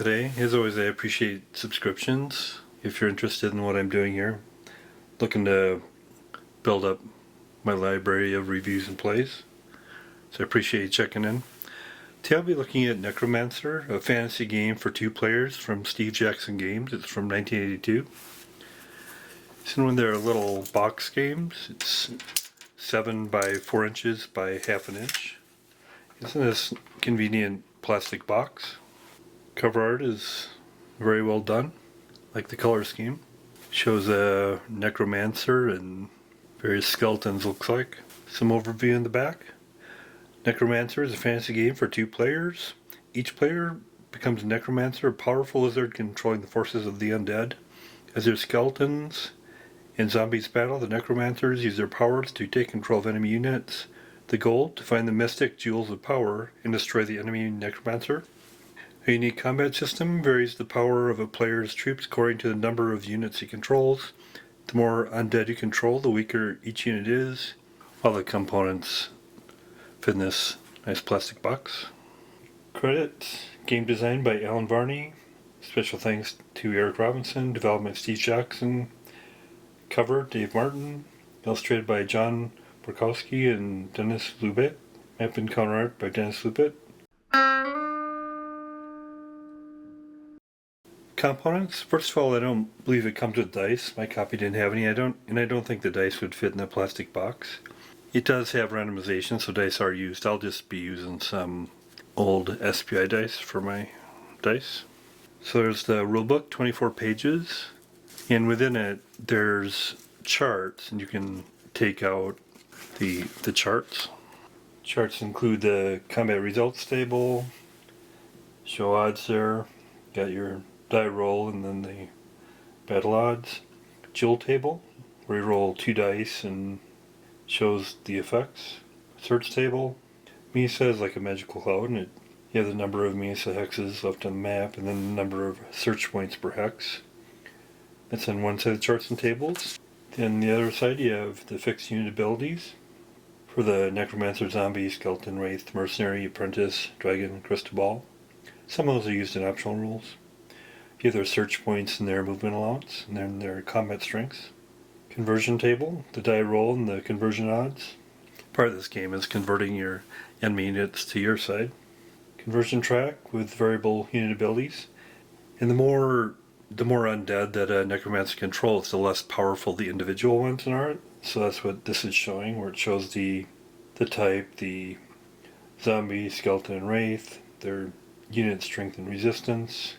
today. As always, I appreciate subscriptions. If you're interested in what I'm doing here, looking to build up my library of reviews and plays. So I appreciate you checking in. Today I'll be looking at Necromancer, a fantasy game for 2 players from Steve Jackson Games. It's from 1982. It's one of their little box games. It's 7 by 4 inches by half an inch. It's in this convenient plastic box. Cover art is very well done, like the color scheme. Shows a Necromancer and various skeletons, looks like. Some overview in the back. Necromancer is a fantasy game for 2 players. Each player becomes a Necromancer, a powerful lizard controlling the forces of the undead. As their skeletons and zombies battle, the Necromancers use their powers to take control of enemy units. The goal, to find the mystic jewels of power and destroy the enemy Necromancer. A unique combat system varies the power of a player's troops according to the number of units he controls. The more undead you control, the weaker each unit is. All the components fit in this nice plastic box. Credits: game design by Alan Varney. Special thanks to Eric Robinson. Development Steve Jackson. Cover Dave Martin. Illustrated by John Borkowski and Dennis Lubet. Map and cover art by Dennis Lubet. Components. First of all, I don't believe it comes with dice. My copy didn't have any. I don't think the dice would fit in the plastic box. It does have randomization, so dice are used. I'll just be using some old SPI dice for my dice. So there's the rulebook, 24 pages, and within it there's charts, and you can take out the charts. Charts include the combat results table, show odds there, got your die roll and then the battle odds. Jewel table, where you roll 2 dice and shows the effects. Search table. Mesa is like a magical cloud, and you have the number of Mesa hexes left on the map and then the number of search points per hex. That's on one side of the charts and tables. Then the other side you have the fixed unit abilities for the Necromancer, Zombie, Skeleton, Wraith, Mercenary, Apprentice, Dragon, Crystal. Some of those are used in optional rules. You have their search points and their movement allowance, and then their combat strengths. Conversion table, the die roll and the conversion odds. Part of this game is converting your enemy units to your side. Conversion track with variable unit abilities. And the more undead that a Necromancer controls, the less powerful the individual ones are. So that's what this is showing, where it shows the type, the zombie, skeleton, and wraith, their unit strength and resistance.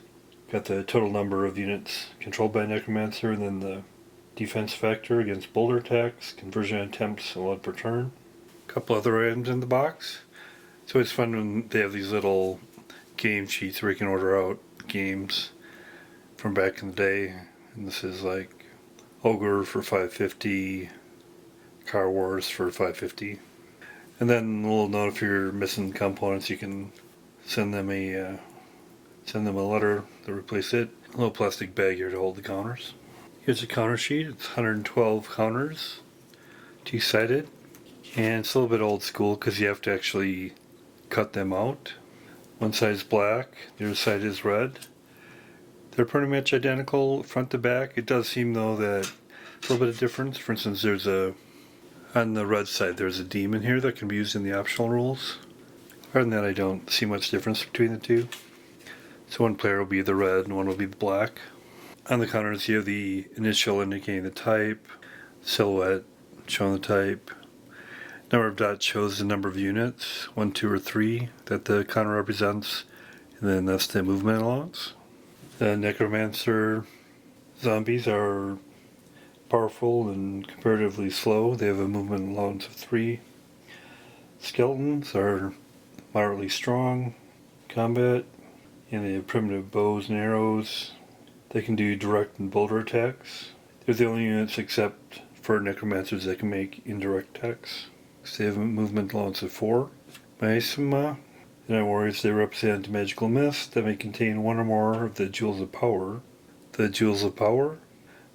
Got the total number of units controlled by Necromancer, and then the defense factor against boulder attacks, conversion attempts allowed per turn. A couple other items in the box. So it's fun when they have these little game sheets where you can order out games from back in the day. And this is like Ogre for $5.50, Car Wars for $5.50. And then a little note, if you're missing components, you can send them a letter to replace it. A little plastic bag here to hold the counters. Here's a counter sheet. It's 112 counters, 2-sided, and it's a little bit old school because you have to actually cut them out. One side is black, the other side is red. They're pretty much identical front to back. It does seem though that a little bit of difference. For instance, on the red side there's a demon here that can be used in the optional rules. Other than that, I don't see much difference between the two. So one player will be the red and one will be the black. On the counters you have the initial indicating the type, silhouette showing the type, number of dots shows the number of units, 1, 2, or 3 that the counter represents, and then that's the movement allowance. The Necromancer zombies are powerful and comparatively slow. They have a movement allowance of 3. Skeletons are moderately strong, combat, and they have primitive bows and arrows. They can do direct and boulder attacks. They're the only units except for Necromancers that can make indirect attacks. So they have a movement allowance of 4. Maisima, the Night Warriors, they represent a magical mist that may contain one or more of the Jewels of Power. The Jewels of Power,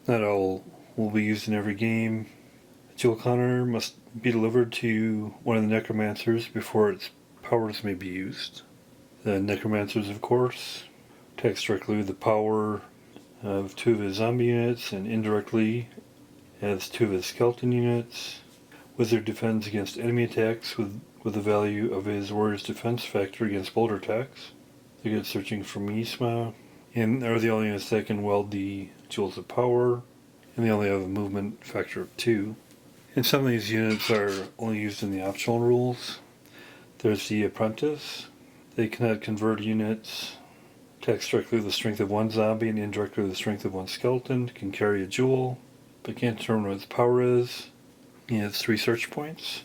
not all will be used in every game. A jewel counter must be delivered to one of the Necromancers before its powers may be used. The Necromancers, of course, attacks directly with the power of 2 of his zombie units, and indirectly has 2 of his skeleton units. Wizard defends against enemy attacks with the value of his warrior's defense factor against boulder attacks. They're good searching for miasma, and they're the only units that can weld the jewels of power, and they only have a movement factor of 2. And some of these units are only used in the optional rules. There's the apprentice. They cannot convert units. Attacks directly with the strength of 1 zombie and indirectly with the strength of 1 skeleton. Can carry a jewel, but can't determine what its power is. He has 3 search points.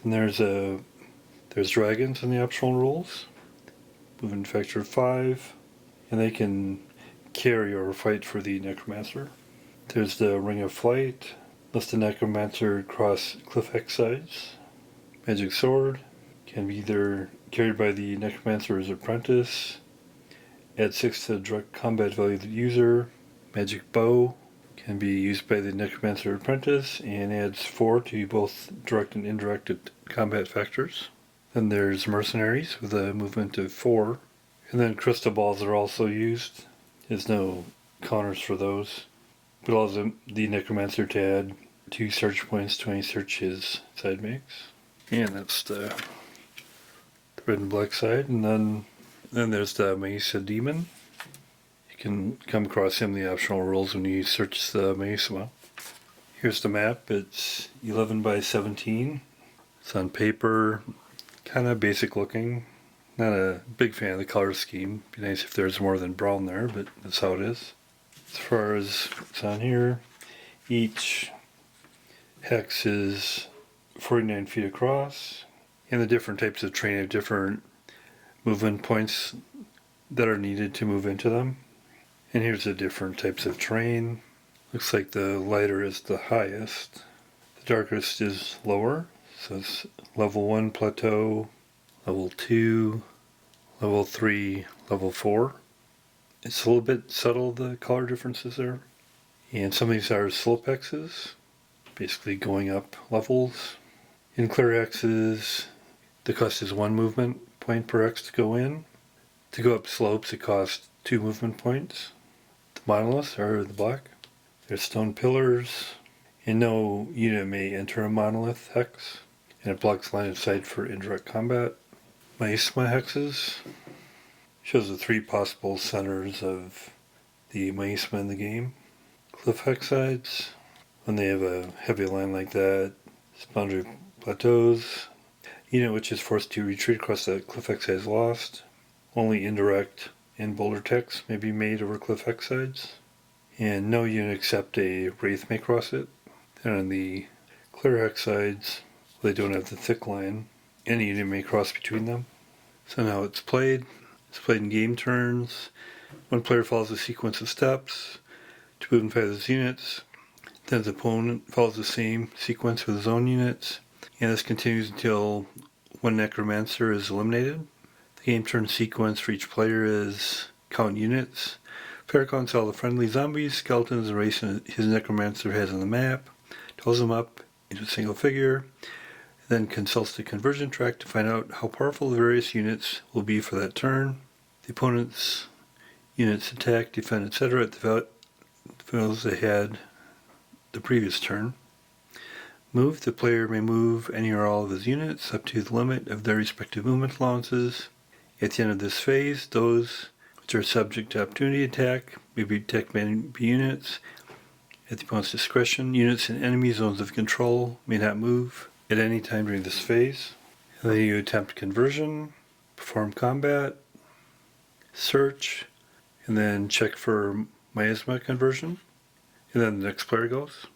Then there's dragons in the optional rules. Movement factor of 5. And they can carry or fight for the Necromancer. There's the Ring of Flight. Lets the Necromancer cross cliff X sides. Magic Sword can be either carried by the Necromancer or his apprentice. Add 6 to the direct combat value of the user. Magic Bow can be used by the Necromancer apprentice and adds 4 to both direct and indirect combat factors. Then there's Mercenaries with a movement of 4. And then Crystal Balls are also used. There's no counters for those. But allows the Necromancer to add 2 search points to any search his side makes. And that's the red and black side. And then there's the Mesa Demon. You can come across him in the optional rules when you search the Mesa. Here's the map. It's 11 by 17. It's on paper. Kind of basic looking. Not a big fan of the color scheme. Be nice if there's more than brown there, but that's how it is. As far as what's on here, each hex is 49 feet across, and the different types of terrain have different movement points that are needed to move into them. And here's the different types of terrain. Looks like the lighter is the highest. The darkest is lower, so it's level 1 plateau, level 2, level 3, level 4. It's a little bit subtle, the color differences there. And some of these are slope hexes, basically going up levels. In clear hexes, the cost is 1 movement point per hex to go in. To go up slopes, it costs 2 movement points. The monoliths are the black. There's stone pillars, and no unit may enter a monolith hex, and it blocks line of sight for indirect combat. Miasma hexes shows the 3 possible centers of the miasma in the game. Cliff hex sides, when they have a heavy line like that, boundary plateaus. Unit which is forced to retreat across the cliff hex side is lost. Only indirect and boulder text may be made over cliff hex sides. And no unit except a wraith may cross it. And on the clear hex sides, they don't have the thick line. Any unit may cross between them. So now it's played. It's played in game turns. One player follows a sequence of steps to move and fight his units. Then his opponent follows the same sequence with his own units. And this continues until one Necromancer is eliminated. The game turn sequence for each player is count units. Player counts all the friendly zombies, skeletons, and race his Necromancer has on the map. Totals them up into a single figure. Then consults the conversion track to find out how powerful the various units will be for that turn. The opponent's units attack, defend, etc. at the values they had the previous turn. Move. The player may move any or all of his units up to the limit of their respective movement allowances. At the end of this phase, those which are subject to opportunity attack may be attacked by enemy units. At the opponent's discretion, units in enemy zones of control may not move at any time during this phase. And then you attempt conversion, perform combat, search, and then check for miasma conversion. And then the next player goes.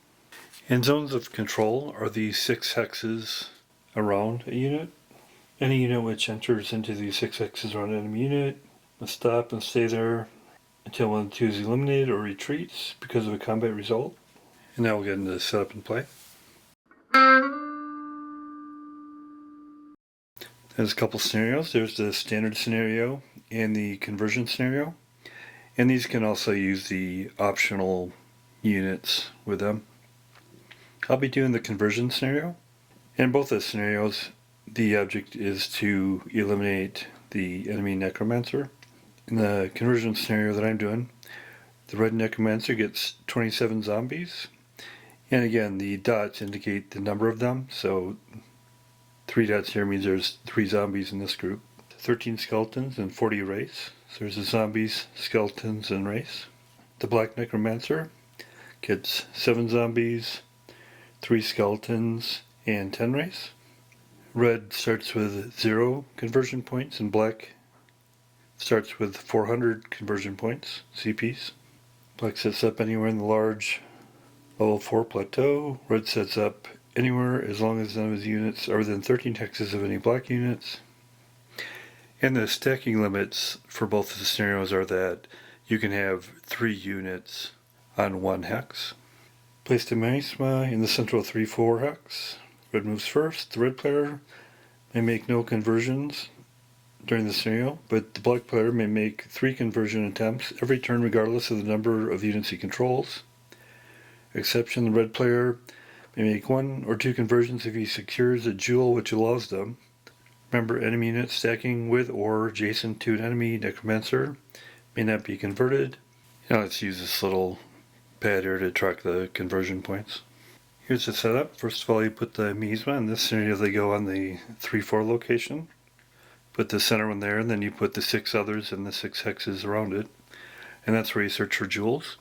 And zones of control are the 6 hexes around a unit. Any unit which enters into these 6 hexes around an enemy unit must stop and stay there until one of the 2 is eliminated or retreats because of a combat result. And now we'll get into setup and play. There's a couple scenarios. There's the standard scenario and the conversion scenario. And these can also use the optional units with them. I'll be doing the conversion scenario. In both the scenarios, the object is to eliminate the enemy Necromancer In the conversion scenario that I'm doing, the red Necromancer gets 27 zombies. And again, the dots indicate the number of them, so 3 dots here means there's 3 zombies in this group. 13 skeletons and 40 wraiths. So there's the zombies, skeletons, and wraiths. The black Necromancer gets 7 zombies, 3 skeletons, and 10 wraiths. Red starts with 0 conversion points, and black starts with 400 conversion points, CPs. Black sets up anywhere in the large level 4 plateau. Red sets up anywhere as long as none of his units are within 13 hexes of any black units. And the stacking limits for both of the scenarios are that you can have 3 units on 1 hex. Place the Miasma in the central 3-4 hex. Red moves first. The red player may make no conversions during the scenario, but the black player may make 3 conversion attempts every turn regardless of the number of units he controls. Exception, the red player may make 1 or 2 conversions if he secures a jewel which allows them. Remember, enemy units stacking with or adjacent to an enemy Necromancer may not be converted. Now let's use this little pad here to track the conversion points. Here's the setup. First of all, you put the Miasma. In this scenario, they go on the 3-4 location. Put the center one there, and then you put the 6 others and the 6 hexes around it. And that's where you search for jewels.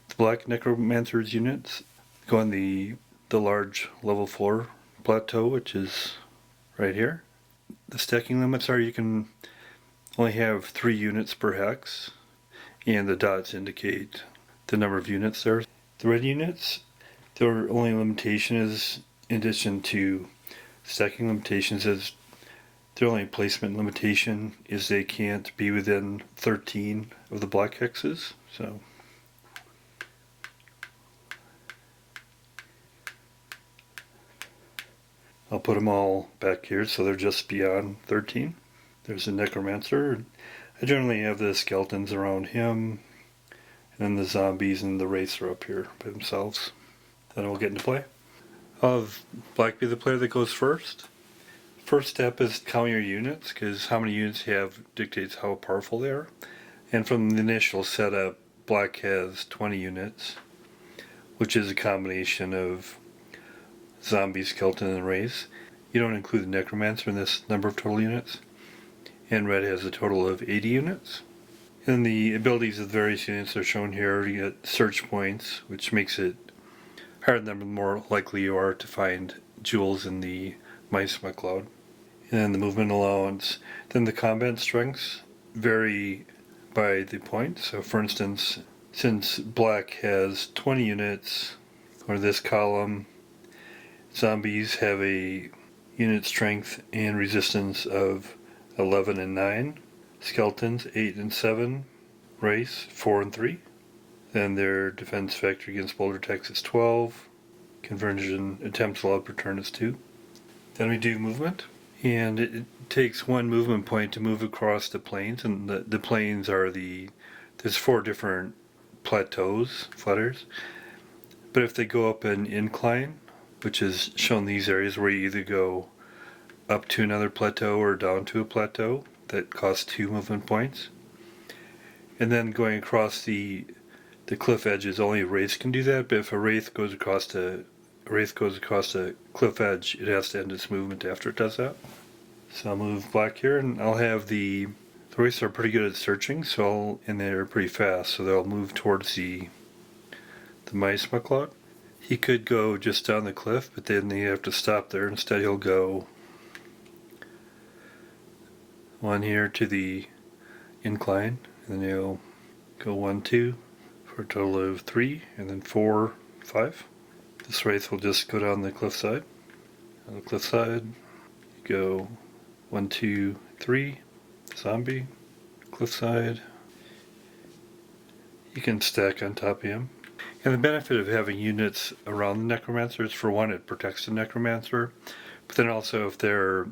The black Necromancers units go on the large level 4 plateau, which is right here. The stacking limits are you can only have 3 units per hex, and the dots indicate the number of units there. The red units, their only limitation is, in addition to stacking limitations, is their only placement limitation is they can't be within 13 of the black hexes. So I'll put them all back here so they're just beyond 13. There's a Necromancer. I generally have the skeletons around him, and then the zombies and the wraiths are up here by themselves. Then we'll get into play. I'll have black be the player that goes first. First step is count your units, because how many units you have dictates how powerful they are. And from the initial setup, black has 20 units, which is a combination of zombie, skeleton, and wraiths. You don't include the Necromancer in this number of total units. And red has a total of 80 units. And the abilities of the various units are shown here. You get search points, which makes it higher than the more likely you are to find jewels in the Miasma cloud. And then the movement allowance. Then the combat strengths vary by the point. So for instance, since black has 20 units, or this column, zombies have a unit strength and resistance of 11 and 9. Skeletons 8 and 7. Wraiths 4 and 3. Then their defense factor against boulder attacks is 12. Conversion attempts allowed per turn is 2. Then we do movement. And it takes 1 movement point to move across the plains. And the plains are there's 4 different plateaus, flutters. But if they go up an incline, which is shown in these areas where you either go up to another plateau or down to a plateau, that costs 2 movement points. And then going across the cliff edges, only wraiths can do that, but if a wraith goes across a cliff edge, it has to end its movement after it does that. So I'll move black here, and I'll have the wraiths are pretty good at searching, and they're pretty fast, so they'll move towards the Miasma cloud. He could go just down the cliff, but then they have to stop there. Instead, he'll go 1 here to the incline, and then he'll go 1, 2 for a total of 3, and then 4, 5. This wraith will just go down the cliffside. On the cliffside, you go 1, 2, 3, zombie, cliffside. You can stack on top of him. And the benefit of having units around the Necromancer is, for one, it protects the Necromancer, but then also if they're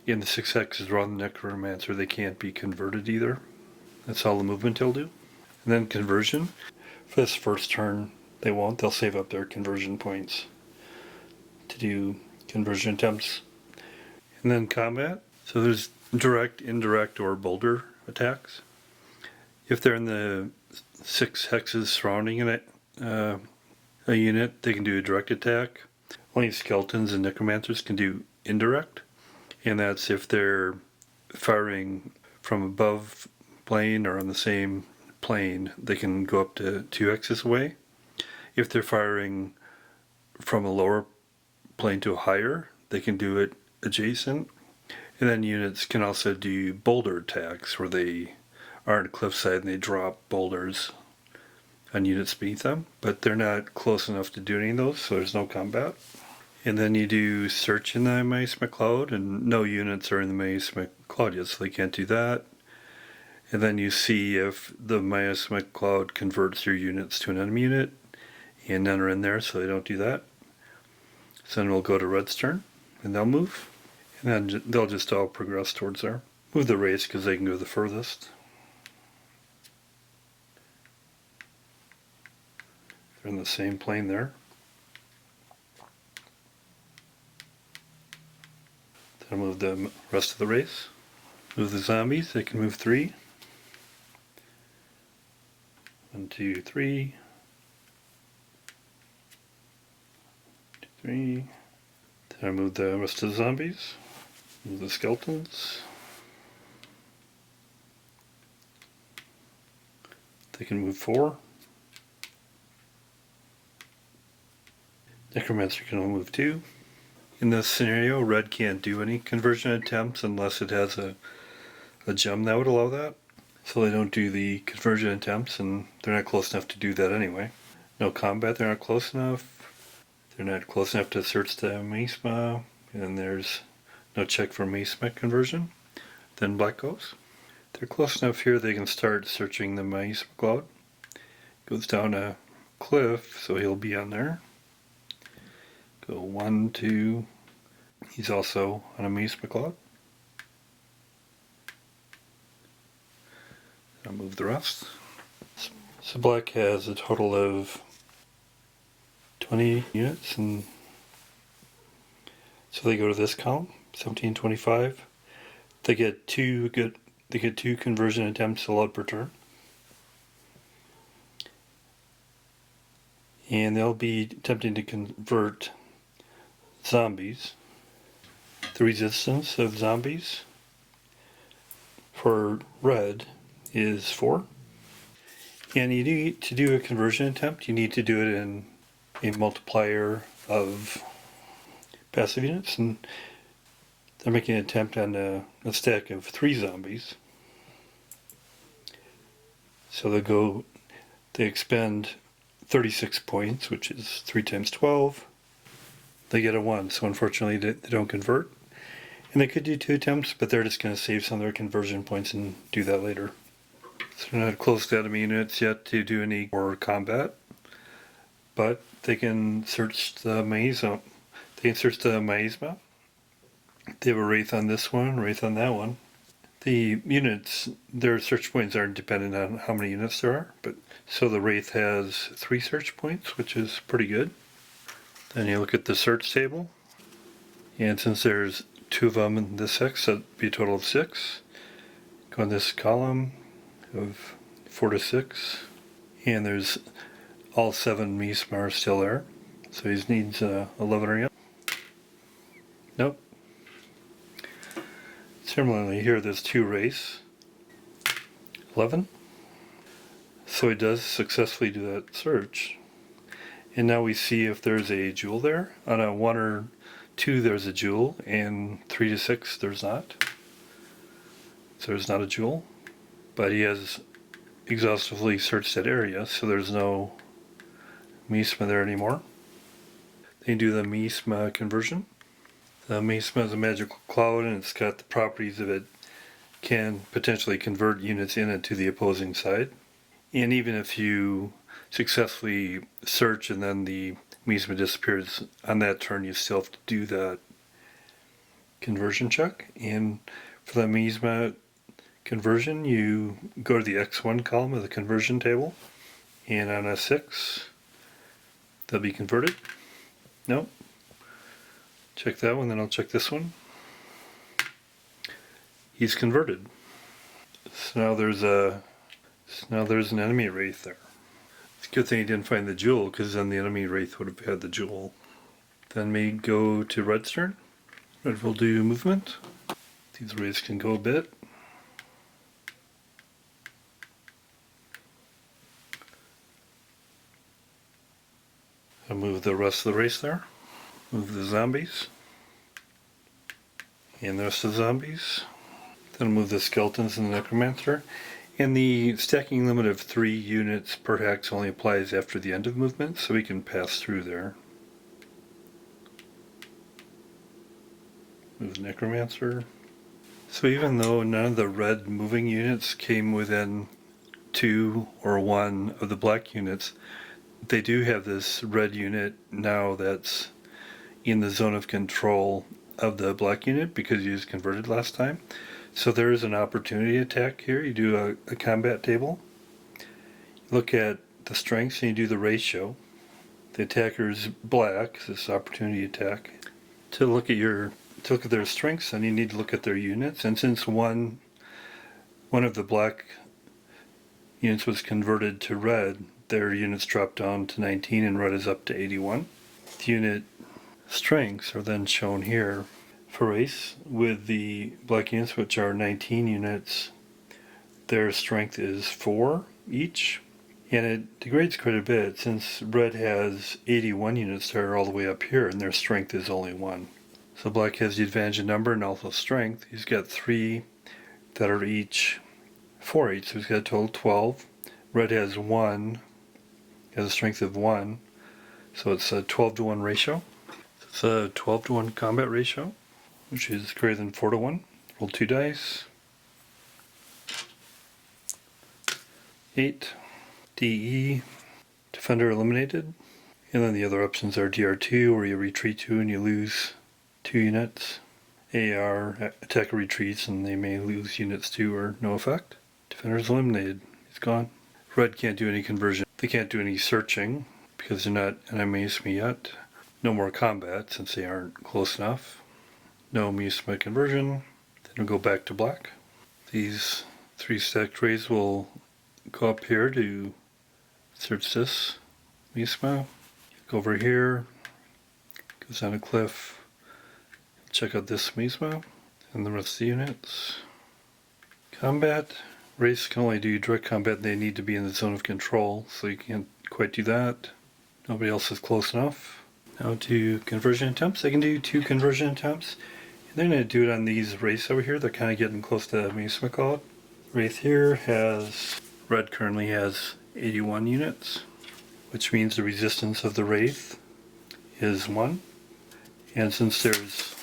in the 6 hexes around the Necromancer, they can't be converted either. That's all the movement he'll do. And then conversion. For this first turn, they won't. They'll save up their conversion points to do conversion attempts. And then combat. So there's direct, indirect, or boulder attacks. If they're in the 6 hexes surrounding it, a unit, they can do a direct attack. Only skeletons and necromancers can do indirect, and that's if they're firing from above plane or on the same plane, they can go up to 2 hexes away. If they're firing from a lower plane to a higher, they can do it adjacent. And then units can also do boulder attacks where they are on a cliffside and they drop boulders on units beneath them, but they're not close enough to do any of those, so there's no combat. And then you do search in the miasma cloud, and no units are in the miasma cloud yet, so they can't do that. And then you see if the miasma cloud converts your units to an enemy unit, and none are in there, so they don't do that. So then we'll go to Red's turn, and they'll move, and then they'll just all progress towards there. Move the race because they can go the furthest. They're in the same plane there. Then move the rest of the race. Move the zombies, they can move 3. 1, 2, 3. 3. Then I move the rest of the zombies. Move the skeletons. They can move 4. Necromancer can only move 2. In this scenario, red can't do any conversion attempts unless it has a gem that would allow that. So they don't do the conversion attempts, and they're not close enough to do that anyway. No combat, they're not close enough. They're not close enough to search the miasma, and there's no check for miasma conversion. Then black goes. They're close enough here they can start searching the miasma cloud. Goes down a cliff, so he'll be on there. Go 1, 2. He's also on a miasma cloud. I'll move the rest. So black has a total of 20 units, and so they go to this column, 1725. They get 2 conversion attempts allowed per turn. And they'll be attempting to convert zombies. The resistance of zombies for red is 4. And you need to do a conversion attempt, you need to do it in a multiplier of passive units, and they're making an attempt on a stack of 3 zombies. So they expend 36 points, which is 3 times 12. They get a 1, so unfortunately they don't convert. And they could do 2 attempts, but they're just going to save some of their conversion points and do that later. So they're not close to enemy units yet to do any more combat, but they can search the miasma. They can search the miasma. They have a wraith on this one, wraith on that one. The units, their search points aren't dependent on how many units there are, but so the wraith has 3 search points, which is pretty good. Then you look at the search table, and since there's 2 of them in this hex, that'd be a total of 6. Go in this column of 4 to 6, and there's all 7 miasma are still there, so he needs 11 or yet. Nope. Similarly, here there's 2 wraiths, 11. So he does successfully do that search. And now we see if there's a jewel there. On a 1 or 2 there's a jewel, and 3 to 6 there's not. So there's not a jewel. But he has exhaustively searched that area, so there's no miasma there anymore. They do the miasma conversion. The miasma is a magical cloud, and it's got the properties of it can potentially convert units in it to the opposing side. And even if you successfully search and then the miasma disappears on that turn, you still have to do that conversion check. And for the miasma conversion, you go to the X1 column of the conversion table, and on a 6 they'll be converted. Nope. Check that one, then I'll check this one. He's converted. So now there's a So now there's an enemy wraith there. It's a good thing he didn't find the jewel, because then the enemy wraith would have had the jewel. Then we go to Red's turn. Red will do movement. These wraiths can go a bit. I'll move the rest of the race there. Move the zombies. And the rest of the zombies. Then I'll move the skeletons and the necromancer. And the stacking limit of 3 units per hex only applies after the end of movement, so we can pass through there. Move the necromancer. So even though none of the red moving units came within 2 or 1 of the black units, they do have this red unit now that's in the zone of control of the black unit because you was converted last time. So there is an opportunity attack here. You do a combat table. Look at the strengths and you do the ratio. The attacker's black, so this is opportunity attack. To look at their strengths, then you need to look at their units. And since one of the black units was converted to red, their units drop down to 19 and red is up to 81. The unit strengths are then shown here for race with the black units, which are 19 units. Their strength is 4 each, and it degrades quite a bit since red has 81 units that are all the way up here and their strength is only 1. So black has the advantage in number and also strength. He's got 3 that are each 4 each, so he's got a total of 12. Red has 1, has a strength of 1, so it's a 12 to 1 ratio. It's a 12 to 1 combat ratio, which is greater than 4 to 1. Roll 2 dice. 8. DE. Defender eliminated. And then the other options are DR2, where you retreat 2 and you lose 2 units. AR, attacker retreats and they may lose units 2 or no effect. Defender's eliminated. He's gone. Red can't do any conversion. They can't do any searching because they're not an miasma yet. No more combat since they aren't close enough. No miasma conversion. Then we'll go back to black. These 3 stacked rays will go up here to search this miasma. Go over here. Goes down a cliff. Check out this miasma and the rest of the units. Combat. Race can only do direct combat. They need to be in the zone of control, so you can't quite do that. Nobody else is close enough. Now to conversion attempts. I can do 2 conversion attempts. And then I'm going to do it on these wraiths over here. They're kind of getting close to miasma cloud. Wraith here has, red currently has 81 units, which means the resistance of the wraith is 1. And since there's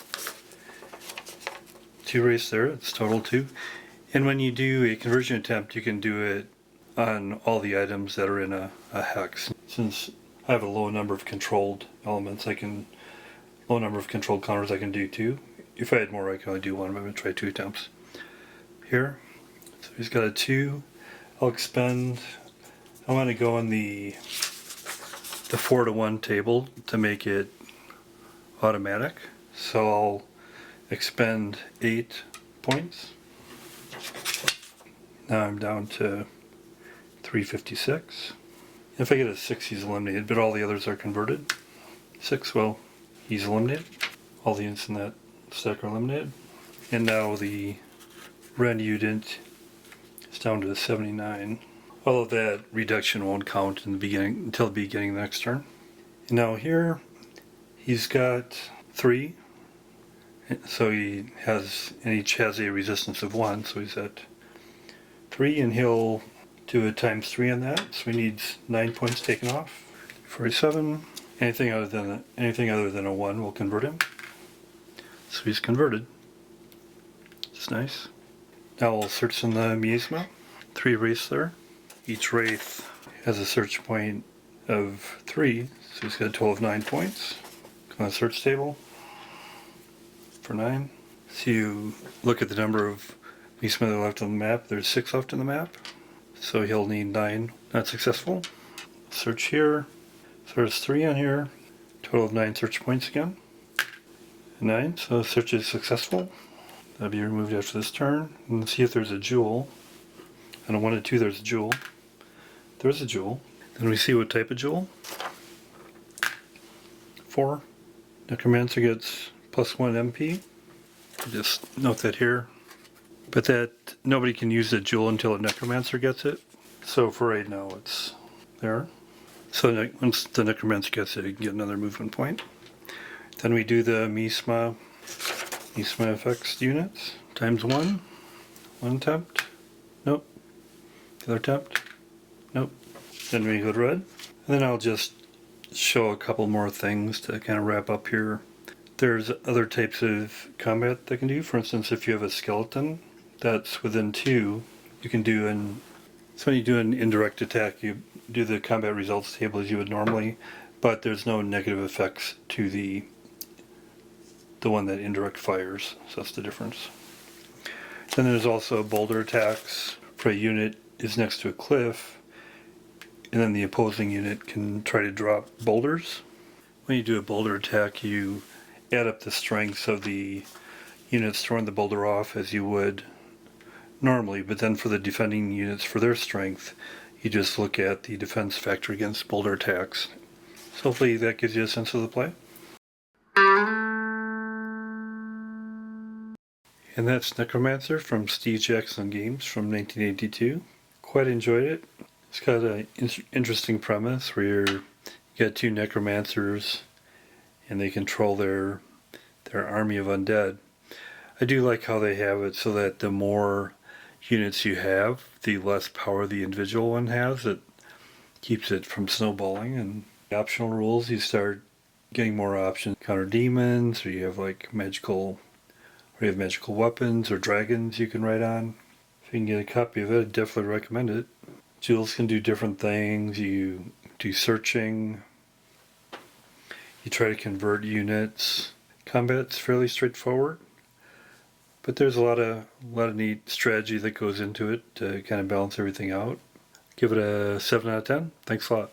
2 wraiths there, it's total 2. And when you do a conversion attempt, you can do it on all the items that are in a hex. Since I have a low number of controlled elements, low number of controlled counters I can do 2. If I had more, I can only do 1, but I'm going to try 2 attempts. Here, so he's got a 2. I'll expend, I want to go on the 4 to 1 table to make it automatic. So I'll expend 8 points. Now I'm down to 356. If I get a 6, he's eliminated, but all the others are converted. 6, well, he's eliminated. All the units in that stack are eliminated. And now the red unit is down to 79. All of that reduction won't count in the beginning until the beginning of the next turn. And now here, he's got 3. So he has, and each has a resistance of 1, so he's at 3, and he'll do a times 3 on that, so he needs 9 points taken off. 47. Anything other than a 1 will convert him. So he's converted. It's nice. Now we'll search in the miasma. 3 wraiths there. Each wraith has a search point of 3, so he's got a total of 9 points. Go on the search table for 9. So you look at the number of miasma that are left on the map. There's 6 left on the map, so he'll need 9. Not successful. Search here. So there's 3 on here. Total of 9 search points again. 9, so search is successful. That'll be removed after this turn. And see if there's a jewel. On a 1 and 2 there's a jewel. There's a jewel. Then we see what type of jewel. 4. Necromancer gets +1 MP. Just note that here. But that nobody can use the jewel until a Necromancer gets it. So for right now it's there. So once the Necromancer gets it, you can get another movement point. Then we do the Misma effects units. Times 1. 1 attempt. Nope. The other attempt. Nope. Then we go to red. And then I'll just show a couple more things to kind of wrap up here. There's other types of combat they can do. For instance, if you have a skeleton that's within 2, you can do so when you do an indirect attack, you do the combat results table as you would normally, but there's no negative effects to the one that indirect fires, so that's the difference. Then there's also boulder attacks. For a unit is next to a cliff, and then the opposing unit can try to drop boulders. When you do a boulder attack, you add up the strengths of the units throwing the boulder off as you would normally, but then for the defending units, for their strength, you just look at the defense factor against boulder attacks. So hopefully that gives you a sense of the play. And that's Necromancer from Steve Jackson Games from 1982. Quite enjoyed it. It's got an interesting premise where you got 2 Necromancers and they control their army of undead. I do like how they have it so that the more units you have, the less power the individual one has. It keeps it from snowballing. And the optional rules, you start getting more options. Counter demons, or you have like magical weapons or dragons you can ride on. If you can get a copy of it, I'd definitely recommend it. Jewels can do different things. You do searching. You try to convert units. Combat's fairly straightforward, but there's a lot of neat strategy that goes into it to kind of balance everything out. Give it a 7 out of 10. Thanks a lot.